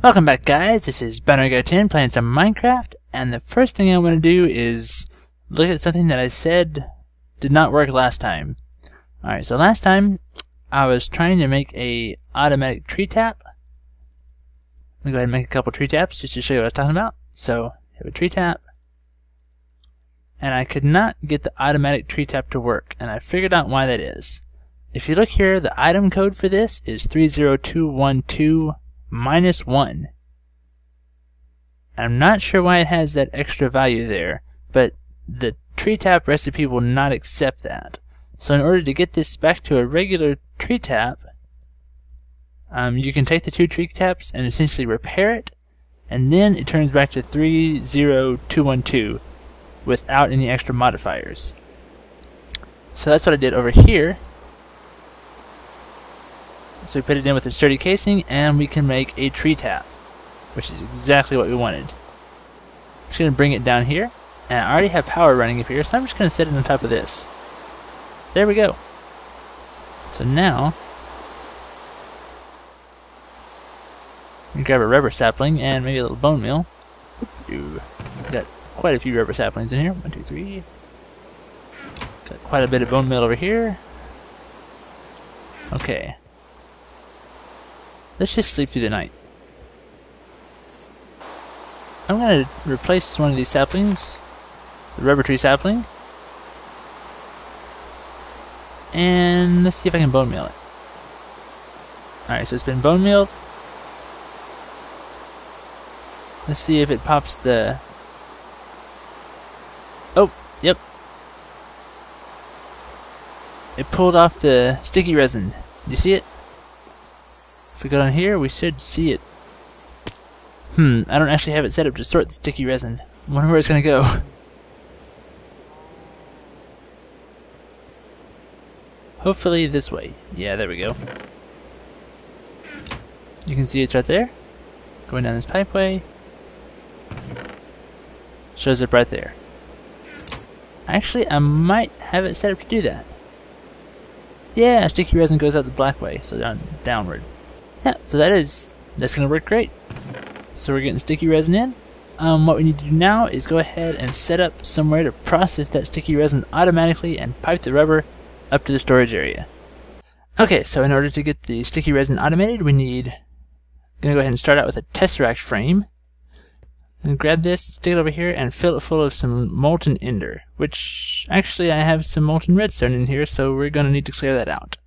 Welcome back, guys. This is BountyGuy10 playing some Minecraft, and the first thing I want to do is look at something that I said did not work last time. Alright, so last time I was trying to make a automatic tree tap. Let me go ahead and make a couple tree taps just to show you what I was talking about. So, have a tree tap, and I could not get the automatic tree tap to work, and I figured out why that is. If you look here, the item code for this is 30212-1. I'm not sure why it has that extra value there, but the tree tap recipe will not accept that. So in order to get this back to a regular tree tap, you can take the two tree taps and essentially repair it, and then it turns back to 30212 without any extra modifiers. So that's what I did over here. So we put it in with a sturdy casing, and we can make a tree tap, which is exactly what we wanted. I'm just going to bring it down here, and I already have power running up here, so I'm just going to set it on top of this. There we go. So now, we grab a rubber sapling and maybe a little bone meal. Got quite a few rubber saplings in here. 1, 2, 3. Got quite a bit of bone meal over here. Okay. Let's just sleep through the night. I'm going to replace one of these saplings, the rubber tree sapling, and let's see if I can bone meal it. Alright, so it's been bone mealed. Let's see if it pops the... Oh, yep. It pulled off the sticky resin. You see it? If we go down here, we should see it. I don't actually have it set up to sort the sticky resin. I wonder where it's going to go. Hopefully this way. Yeah, there we go. You can see it's right there. Going down this pipeway. Shows up right there. Actually, I might have it set up to do that. Yeah, sticky resin goes out the black way, so downward. Yeah, so that's going to work great. So we're getting sticky resin in. What we need to do now is go ahead and set up somewhere to process that sticky resin automatically and pipe the rubber up to the storage area. Okay, so in order to get the sticky resin automated, we need... I'm going to go ahead and start out with a tesseract frame. And grab this, stick it over here, and fill it full of some molten ender. Which, actually, I have some molten redstone in here, so we're going to need to clear that out.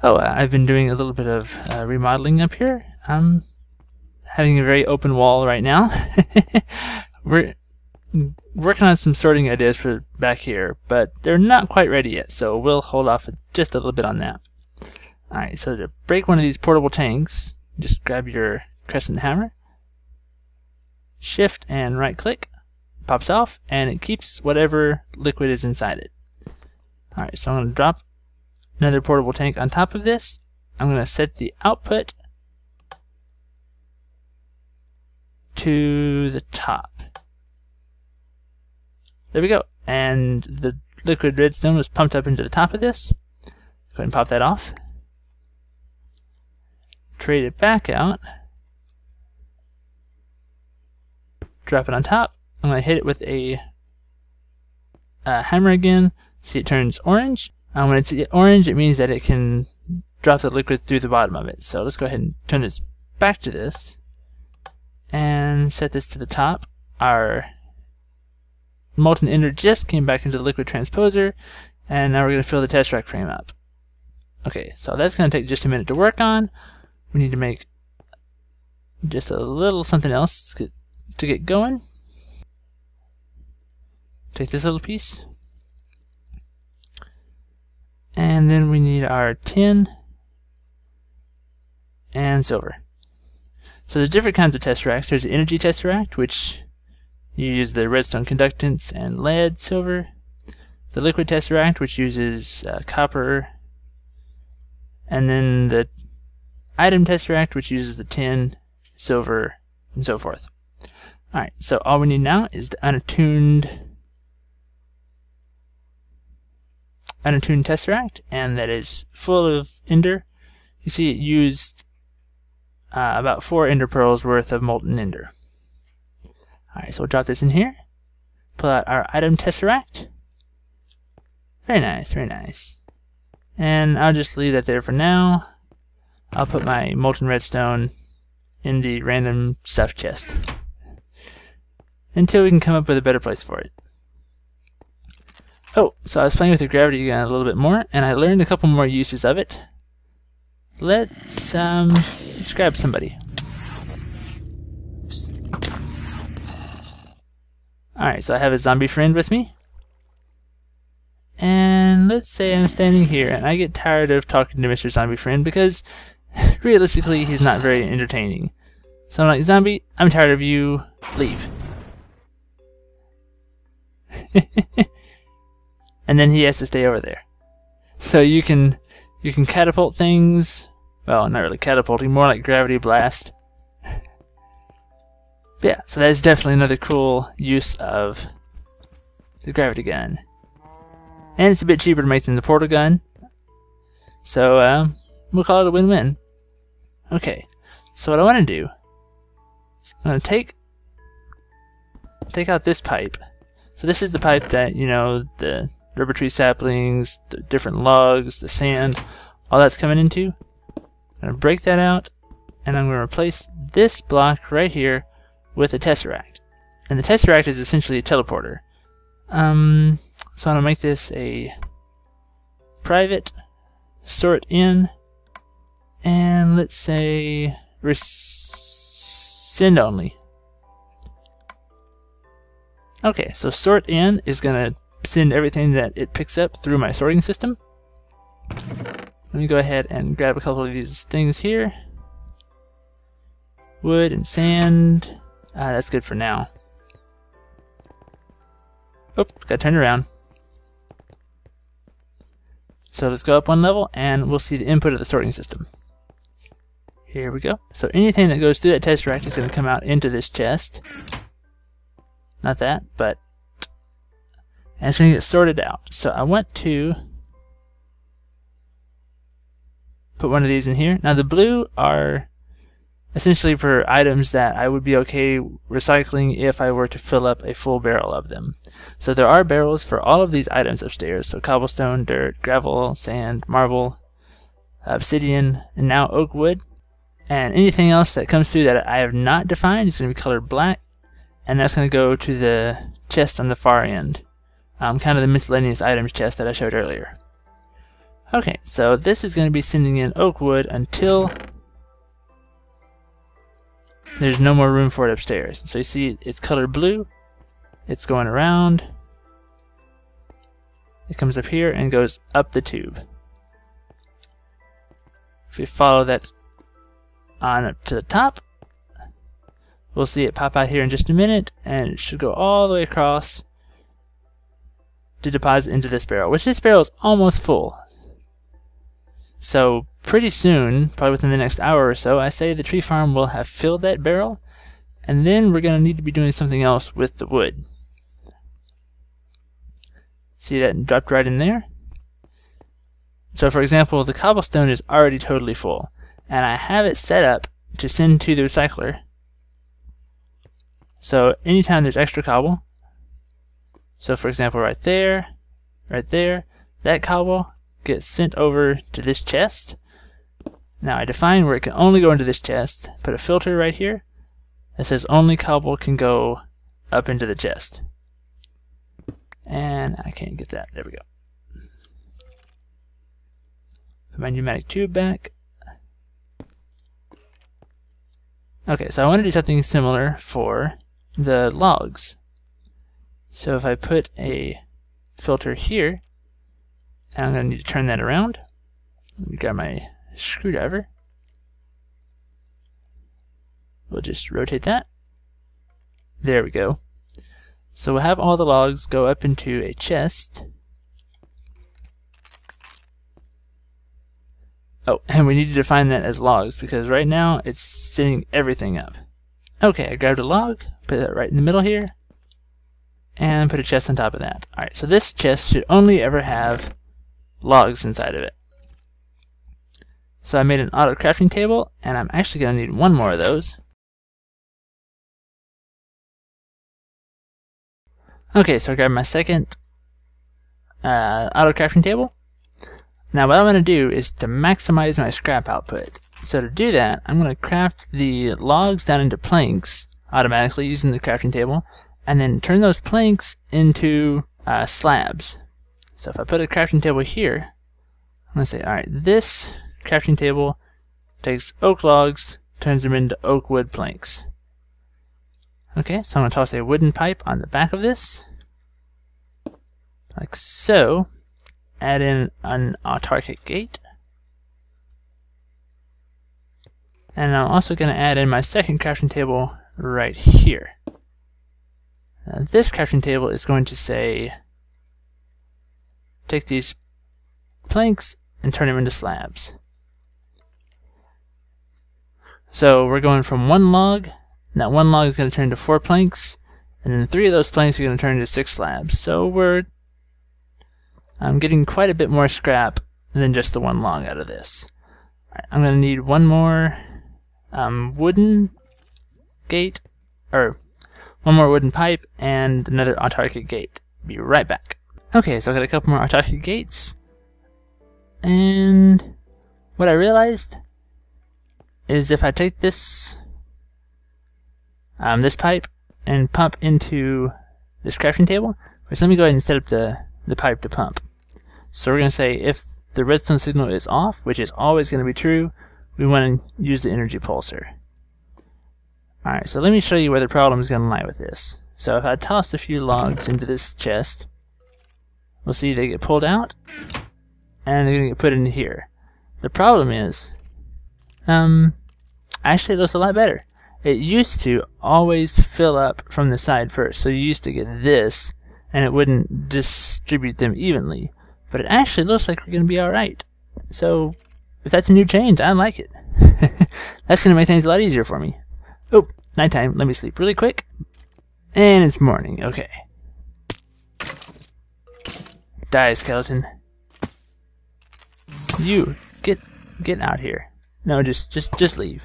Oh, I've been doing a little bit of remodeling up here. I'm having a very open wall right now. We're working on some sorting ideas for back here, but they're not quite ready yet, so we'll hold off just a little bit on that. Alright, so to break one of these portable tanks, just grab your crescent hammer, shift and right click, pops off, and it keeps whatever liquid is inside it. Alright, so I'm going to drop another portable tank on top of this. I'm going to set the output to the top. There we go. And the liquid redstone was pumped up into the top of this. Go ahead and pop that off. Trade it back out. Drop it on top. I'm going to hit it with a hammer again. See, it turns orange. When it's orange, it means that it can drop the liquid through the bottom of it. So let's go ahead and turn this back to this and set this to the top. Our molten ender just came back into the liquid transposer, and now we're going to fill the tesseract frame up. Okay, so that's going to take just a minute to work on. We need to make just a little something else to get going. Take this little piece. And then we need our tin and silver. So there's different kinds of tesseracts. There's the energy tesseract, which you use the redstone conductance and lead, silver. The liquid tesseract, which uses copper. And then the item tesseract, which uses the tin, silver, and so forth. Alright, so all we need now is the unattuned tesseract, and that is full of ender. You see it used about 4 ender pearls worth of molten ender. Alright, so we'll drop this in here. Pull out our item tesseract. Very nice, very nice. And I'll just leave that there for now. I'll put my molten redstone in the random stuff chest until we can come up with a better place for it. Oh, so I was playing with the gravity gun a little bit more, and I learned a couple more uses of it. Let's grab somebody. Oops. Alright, so I have a zombie friend with me. And let's say I'm standing here, and I get tired of talking to Mr. Zombie Friend because, realistically, he's not very entertaining. So I'm like, zombie, I'm tired of you, leave. And then he has to stay over there. So you can catapult things. Well, not really catapulting, more like gravity blast. But yeah, so that is definitely another cool use of the gravity gun. And it's a bit cheaper to make than the portal gun. So we'll call it a win-win. Okay, so what I want to do is I'm going to take out this pipe. So this is the pipe that, you know, the rubber tree saplings, the different logs, the sand, all that's coming into. I'm going to break that out, and I'm going to replace this block right here with a tesseract. And the tesseract is essentially a teleporter. So I'm going to make this a private, store it in, and let's say send only. Okay, so sort in is going to send everything that it picks up through my sorting system. Let me go ahead and grab a couple of these things here. Wood and sand. That's good for now. Oh, gotta turn around. So let's go up one level and we'll see the input of the sorting system. Here we go. So anything that goes through that tesseract is going to come out into this chest. Not that, but and it's going to get sorted out. So I want to put one of these in here. Now the blue are essentially for items that I would be okay recycling if I were to fill up a full barrel of them. So there are barrels for all of these items upstairs. So cobblestone, dirt, gravel, sand, marble, obsidian, and now oak wood. And anything else that comes through that I have not defined is going to be colored black. And that's going to go to the chest on the far end. Kind of the miscellaneous items chest that I showed earlier. Okay, so this is going to be sending in oak wood until there's no more room for it upstairs. So you see it's colored blue. It's going around. It comes up here and goes up the tube. If we follow that on up to the top, we'll see it pop out here in just a minute, and it should go all the way across to deposit into this barrel, which this barrel is almost full. So pretty soon, probably within the next hour or so, I say the tree farm will have filled that barrel, and then we're going to need to be doing something else with the wood. See that dropped right in there? So for example, the cobblestone is already totally full, and I have it set up to send to the recycler. So anytime there's extra cobble, so for example right there, that cobble gets sent over to this chest. Now I define where it can only go into this chest, put a filter right here that says only cobble can go up into the chest. And I can't get that, there we go. Put my pneumatic tube back. Okay, so I want to do something similar for the logs. So if I put a filter here, and I'm going to need to turn that around. Let me grab my screwdriver. We'll just rotate that. There we go. So we'll have all the logs go up into a chest. Oh, and we need to define that as logs because right now it's sitting everything up. Okay, I grabbed a log, put it right in the middle here, and put a chest on top of that. Alright, so this chest should only ever have logs inside of it. So I made an auto crafting table, and I'm actually going to need one more of those. Okay, so I grabbed my second auto crafting table. Now what I'm going to do is to maximize my scrap output. So to do that, I'm going to craft the logs down into planks automatically using the crafting table, and then turn those planks into slabs. So if I put a crafting table here, I'm going to say, alright, this crafting table takes oak logs, turns them into oak wood planks. Okay, so I'm going to toss a wooden pipe on the back of this, like so. Add in an autarkic gate. And I'm also going to add in my second crafting table right here. Now this crafting table is going to say, take these planks and turn them into slabs. So we're going from one log. That one log is going to turn into 4 planks, and then 3 of those planks are going to turn into 6 slabs. So I'm getting quite a bit more scrap than just the one log out of this. Right, I'm going to need one more wooden gate, or one more wooden pipe, and another autarkic gate. Be right back. Okay, so I got a couple more autarkic gates, and what I realized is if I take this this pipe and pump into this crafting table, first let me go ahead and set up the pipe to pump. So we're going to say if the redstone signal is off, which is always going to be true, we want to use the energy pulsar. Alright, so let me show you where the problem is going to lie with this. So if I toss a few logs into this chest, we'll see they get pulled out, and they're going to get put in here. The problem is, actually it looks a lot better. It used to always fill up from the side first, so you used to get this, and it wouldn't distribute them evenly. But it actually looks like we're going to be alright. So, if that's a new change, I like it. That's going to make things a lot easier for me. Oh, nighttime. Let me sleep really quick. And it's morning. Okay. Die, skeleton. You, get out here. No, just leave.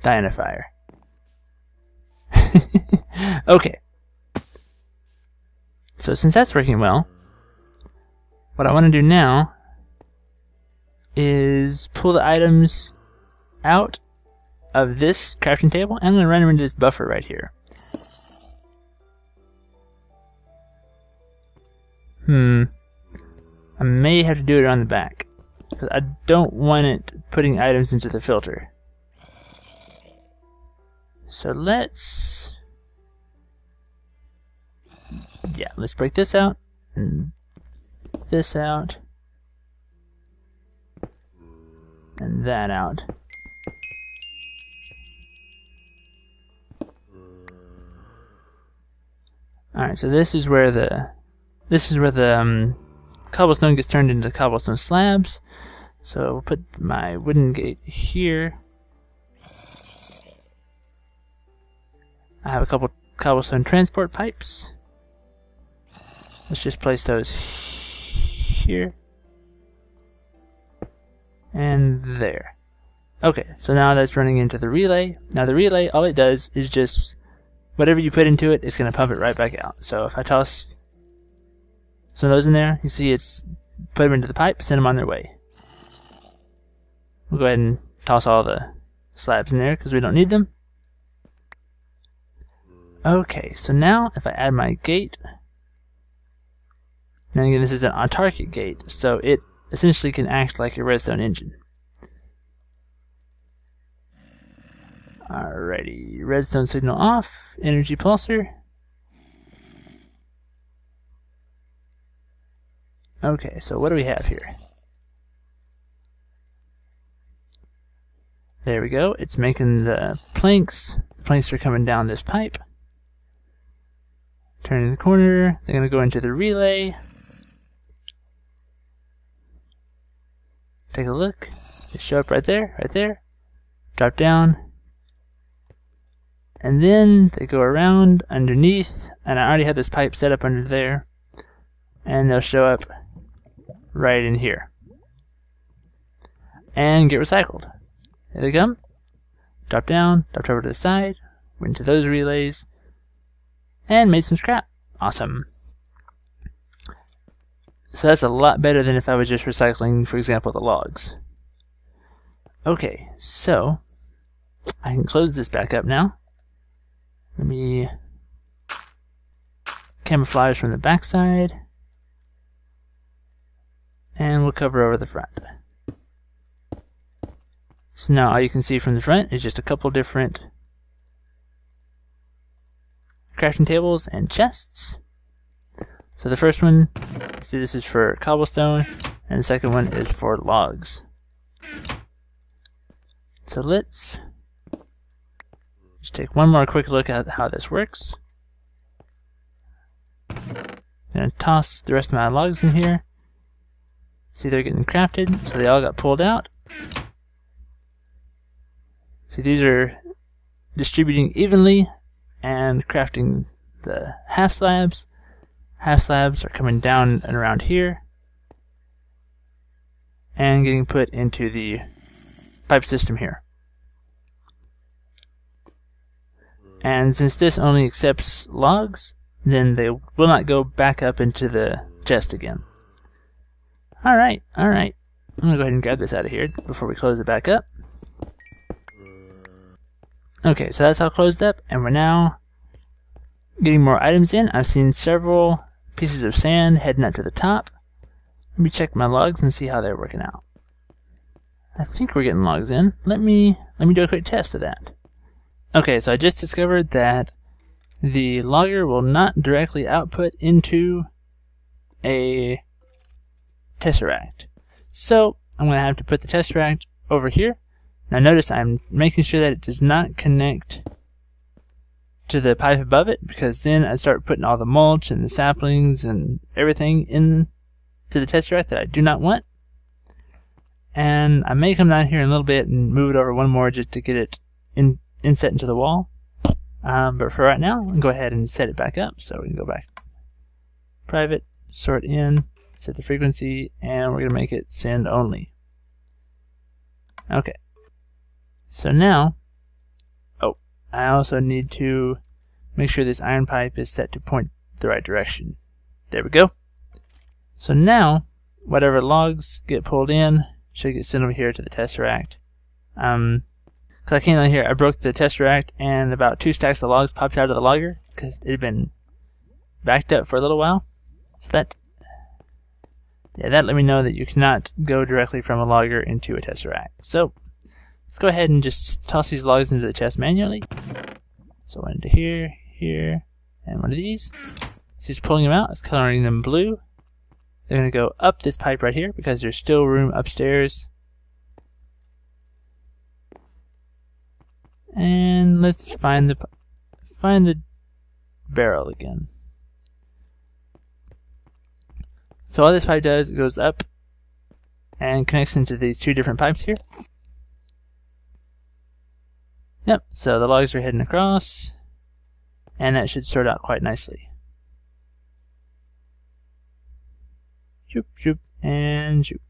Die in a fire. Okay. So since that's working well, what I want to do now is pull the items out of this crafting table, and I'm going to run them into this buffer right here. I may have to do it on the back, because I don't want it putting items into the filter. So let's break this out, and this out, and that out. Alright, so this is where the cobblestone gets turned into cobblestone slabs. So we'll put my wooden gate here. I have a couple cobblestone transport pipes. Let's just place those here and there. Okay, so now that's running into the relay. Now the relay, all it does is just whatever you put into it, it's going to pump it right back out. So if I toss some of those in there, you see it's put them into the pipe, send them on their way. We'll go ahead and toss all the slabs in there because we don't need them. Okay, so now if I add my gate, now again this is an autarkic gate, so it essentially can act like a redstone engine. Alrighty, redstone signal off, energy pulsar. Okay, so what do we have here? There we go, it's making the planks. The planks are coming down this pipe. Turning the corner, they're going to go into the relay. Take a look. Just show up right there. Drop down. And then they go around underneath, and I already have this pipe set up under there. And they'll show up right in here. And get recycled. Here they come. Drop down, dropped over to the side, went to those relays, and made some scrap. Awesome. So that's a lot better than if I was just recycling, for example, the logs. Okay, so I can close this back up now. Let me camouflage from the backside, and we'll cover over the front. So now all you can see from the front is just a couple different crafting tables and chests. So the first one, see, this is for cobblestone, and the second one is for logs. So let's just take one more quick look at how this works. I'm going to toss the rest of my logs in here. See, they're getting crafted, so they all got pulled out. See, these are distributing evenly and crafting the half slabs. Half slabs are coming down and around here and getting put into the pipe system here. And since this only accepts logs, then they will not go back up into the chest again. Alright. I'm going to go ahead and grab this out of here before we close it back up. Okay, so that's all closed up, and we're now getting more items in. I've seen several pieces of sand heading up to the top. Let me check my logs and see how they're working out. I think we're getting logs in. Let me do a quick test of that. Okay, so I just discovered that the logger will not directly output into a tesseract. So I'm going to have to put the tesseract over here. Now notice I'm making sure that it does not connect to the pipe above it, because then I start putting all the mulch and the saplings and everything into the tesseract that I do not want. And I may come down here in a little bit and move it over one more just to get it inset into the wall. But for right now, I'll go ahead and set it back up. So we can go back, private, sort in, set the frequency, and we're going to make it send only. Okay. So now, I also need to make sure this iron pipe is set to point the right direction. There we go. So now, whatever logs get pulled in should get sent over here to the tesseract. Because I came down here, I broke the tesseract, and about 2 stacks of logs popped out of the logger because it had been backed up for a little while. So that let me know that you cannot go directly from a logger into a tesseract. So let's go ahead and just toss these logs into the chest manually. So one into here, here, and one of these. So just pulling them out, it's coloring them blue. They're going to go up this pipe right here because there's still room upstairs. And let's find the barrel again. So all this pipe does, it goes up and connects into these 2 different pipes here. Yep, so the logs are heading across, and that should sort out quite nicely. Shoop, shoop, and shoop.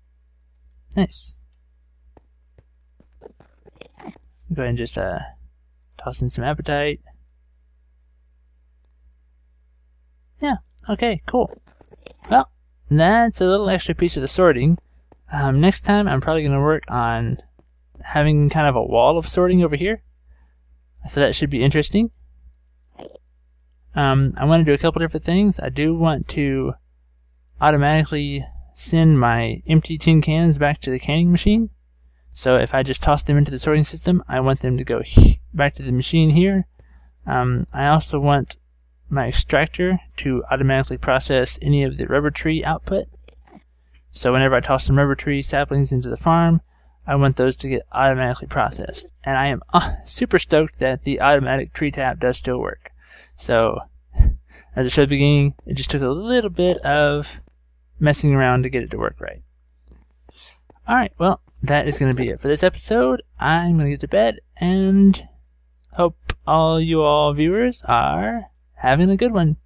Nice. Go ahead and just toss in some apatite. Yeah, okay, cool. Well, that's a little extra piece of the sorting. Next time I'm probably going to work on having kind of a wall of sorting over here. So that should be interesting. I want to do a couple different things. I do want to automatically send my empty tin cans back to the canning machine. So if I just toss them into the sorting system, I want them to go back to the machine here. I also want my extractor to automatically process any of the rubber tree output. So whenever I toss some rubber tree saplings into the farm, I want those to get automatically processed. And I am super stoked that the automatic treetap does still work. So, as I showed at the beginning, it just took a little bit of messing around to get it to work right. Alright, well, that is going to be it for this episode. I'm going to get to bed, and hope all you viewers are having a good one.